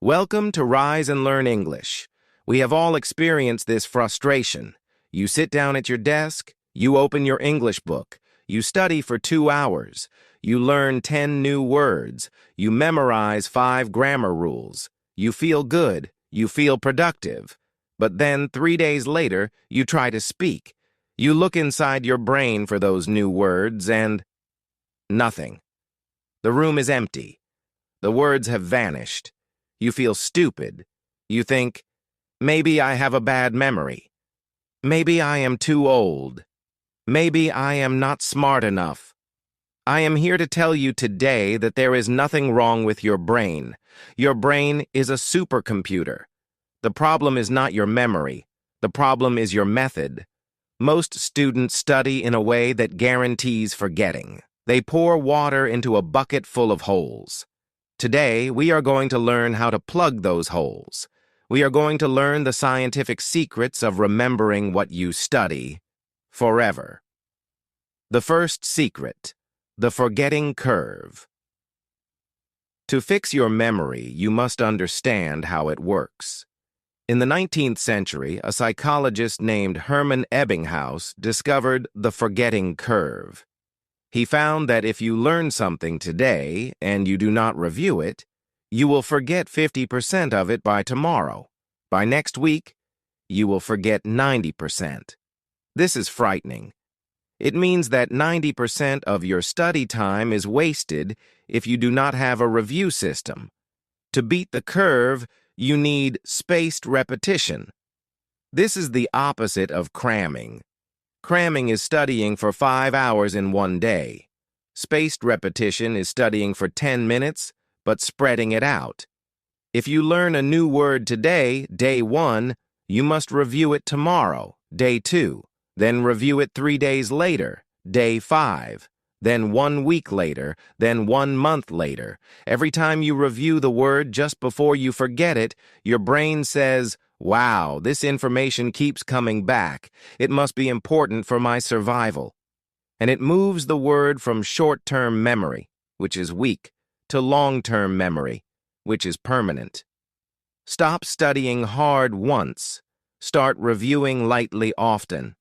Welcome to Rise and Learn English. We have all experienced this frustration. You sit down at your desk, you open your English book, you study for 2 hours, you learn 10 new words, you memorize 5 grammar rules, you feel good, you feel productive. But then 3 days later, you try to speak. You look inside your brain for those new words and nothing. The room is empty. The words have vanished. You feel stupid. You think, maybe I have a bad memory. Maybe I am too old. Maybe I am not smart enough. I am here to tell you today that there is nothing wrong with your brain. Your brain is a supercomputer. The problem is not your memory. The problem is your method. Most students study in a way that guarantees forgetting. They pour water into a bucket full of holes. Today, we are going to learn how to plug those holes. We are going to learn the scientific secrets of remembering what you study forever. The first secret, the forgetting curve. To fix your memory, you must understand how it works. In the 19th century, a psychologist named Hermann Ebbinghaus discovered the forgetting curve. He found that if you learn something today and you do not review it, you will forget 50% of it by tomorrow. By next week, you will forget 90%. This is frightening. It means that 90% of your study time is wasted if you do not have a review system. To beat the curve, you need spaced repetition. This is the opposite of cramming. Cramming is studying for 5 hours in one day. Spaced repetition is studying for 10 minutes, but spreading it out. If you learn a new word today, day 1, you must review it tomorrow, day 2, then review it 3 days later, day 5, then 1 week later, then 1 month later. Every time you review the word just before you forget it, your brain says, "Wow, this information keeps coming back. It must be important for my survival." And it moves the word from short-term memory, which is weak, to long-term memory, which is permanent. Stop studying hard once. Start reviewing lightly often.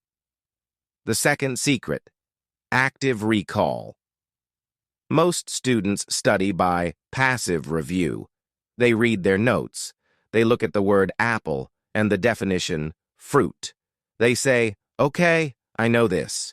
The second secret, active recall. Most students study by passive review. They read their notes. They look at the word apple and the definition fruit. They say, "Okay, I know this."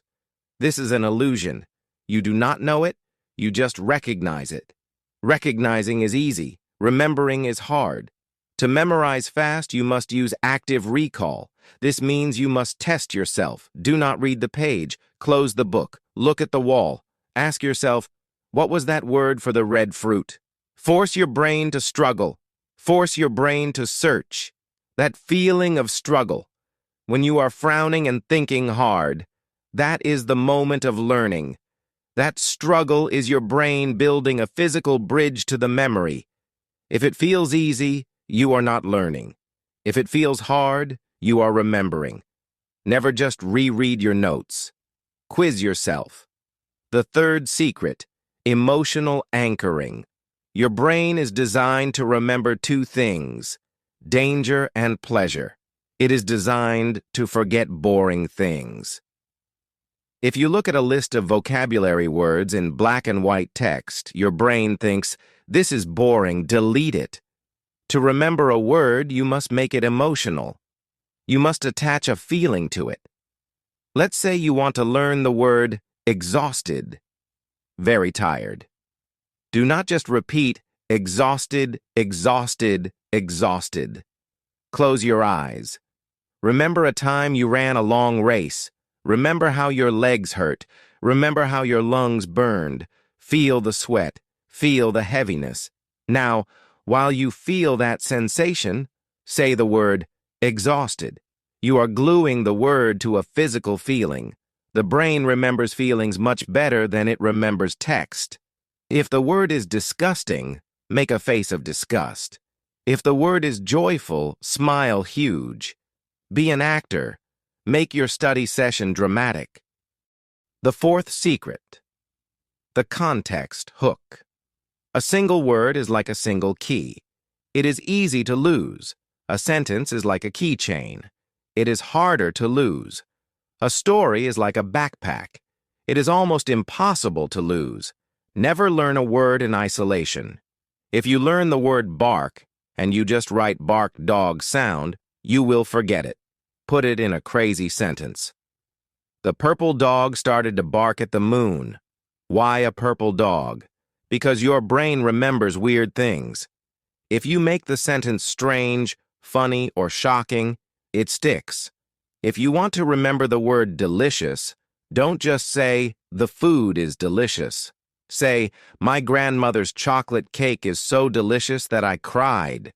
This is an illusion. You do not know it, you just recognize it. Recognizing is easy. Remembering is hard. To memorize fast, you must use active recall. This means you must test yourself. Do not read the page. Close the book. Look at the wall. Ask yourself, what was that word for the red fruit? Force your brain to struggle. Force your brain to search. That feeling of struggle, when you are frowning and thinking hard, that is the moment of learning. That struggle is your brain building a physical bridge to the memory. If it feels easy, you are not learning. If it feels hard, you are remembering. Never just reread your notes. Quiz yourself. The third secret, emotional anchoring. Your brain is designed to remember 2 things, danger and pleasure. It is designed to forget boring things. If you look at a list of vocabulary words in black and white text, your brain thinks, "This is boring, delete it." To remember a word, you must make it emotional. You must attach a feeling to it. Let's say you want to learn the word exhausted, very tired. Do not just repeat exhausted, exhausted, exhausted. Close your eyes. Remember a time you ran a long race. Remember how your legs hurt. Remember how your lungs burned. Feel the sweat. Feel the heaviness. Now, while you feel that sensation, say the word exhausted. You are gluing the word to a physical feeling. The brain remembers feelings much better than it remembers text. If the word is disgusting, make a face of disgust. If the word is joyful, smile huge. Be an actor. Make your study session dramatic. The fourth secret, the context hook. A single word is like a single key. It is easy to lose. A sentence is like a keychain. It is harder to lose. A story is like a backpack. It is almost impossible to lose. Never learn a word in isolation. If you learn the word bark and you just write bark dog sound, you will forget it. Put it in a crazy sentence. The purple dog started to bark at the moon. Why a purple dog? Because your brain remembers weird things. If you make the sentence strange, funny, or shocking, it sticks. If you want to remember the word delicious, don't just say, the food is delicious. Say, my grandmother's chocolate cake is so delicious that I cried.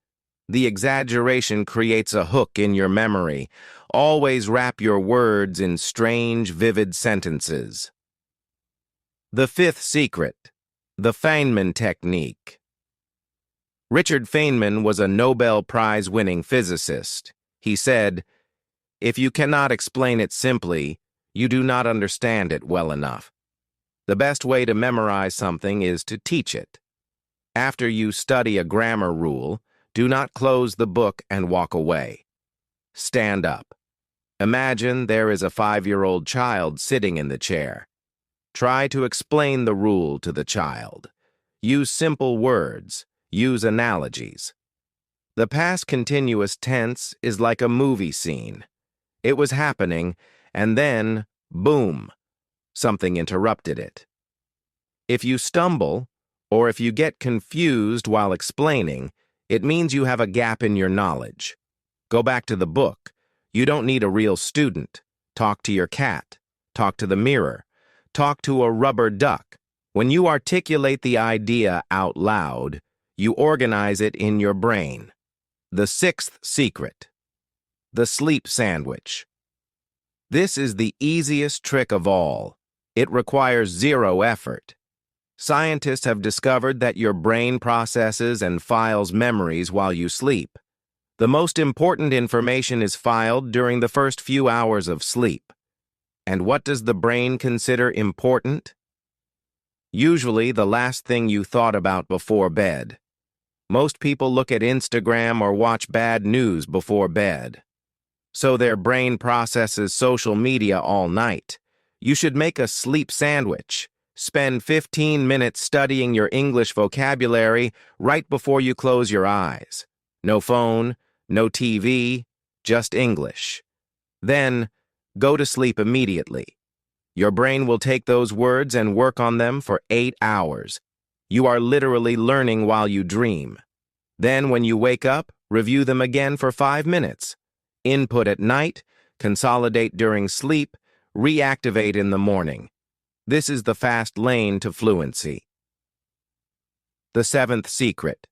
The exaggeration creates a hook in your memory. Always wrap your words in strange, vivid sentences. The fifth secret, the Feynman Technique. Richard Feynman was a Nobel Prize-winning physicist. He said, "If you cannot explain it simply, you do not understand it well enough. The best way to memorize something is to teach it. After you study a grammar rule, do not close the book and walk away. Stand up. Imagine there is a 5-year-old child sitting in the chair. Try to explain the rule to the child. Use simple words. Use analogies. The past continuous tense is like a movie scene. It was happening, and then, boom, something interrupted it. If you stumble, or if you get confused while explaining, it means you have a gap in your knowledge. Go back to the book. You don't need a real student. Talk to your cat. Talk to the mirror. Talk to a rubber duck. When you articulate the idea out loud, you organize it in your brain. The sixth secret, the sleep sandwich. This is the easiest trick of all. It requires zero effort. Scientists have discovered that your brain processes and files memories while you sleep. The most important information is filed during the first few hours of sleep. And what does the brain consider important? Usually the last thing you thought about before bed. Most people look at Instagram or watch bad news before bed. So their brain processes social media all night. You should make a sleep sandwich. Spend 15 minutes studying your English vocabulary right before you close your eyes. No phone, no TV, just English. Then, go to sleep immediately. Your brain will take those words and work on them for 8 hours. You are literally learning while you dream. Then, when you wake up, review them again for 5 minutes. Input at night, consolidate during sleep, reactivate in the morning. This is the fast lane to fluency. The seventh secret.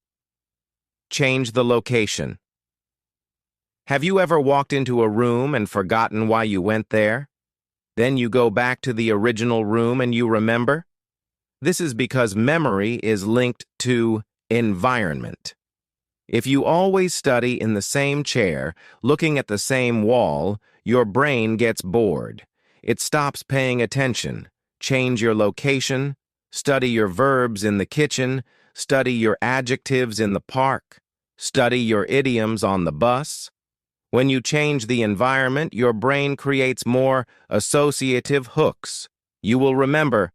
Change the location. Have you ever walked into a room and forgotten why you went there? Then you go back to the original room and you remember? This is because memory is linked to environment. If you always study in the same chair, looking at the same wall, your brain gets bored. It stops paying attention. Change your location, study your verbs in the kitchen, study your adjectives in the park, study your idioms on the bus. When you change the environment, your brain creates more associative hooks. You will remember,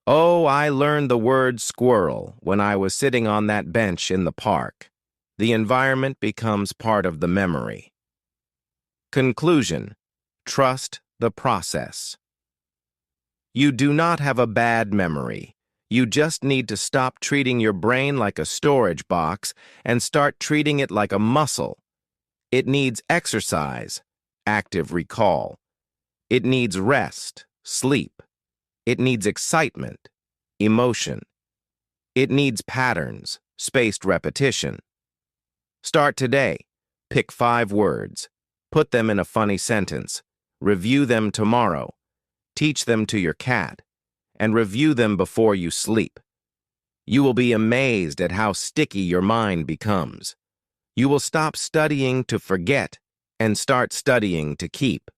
oh, I learned the word squirrel when I was sitting on that bench in the park. The environment becomes part of the memory. Conclusion: trust the process. You do not have a bad memory. You just need to stop treating your brain like a storage box and start treating it like a muscle. It needs exercise, active recall. It needs rest, sleep. It needs excitement, emotion. It needs patterns, spaced repetition. Start today. Pick 5 words. Put them in a funny sentence. Review them tomorrow. Teach them to your cat. And review them before you sleep. You will be amazed at how sticky your mind becomes. You will stop studying to forget and start studying to keep.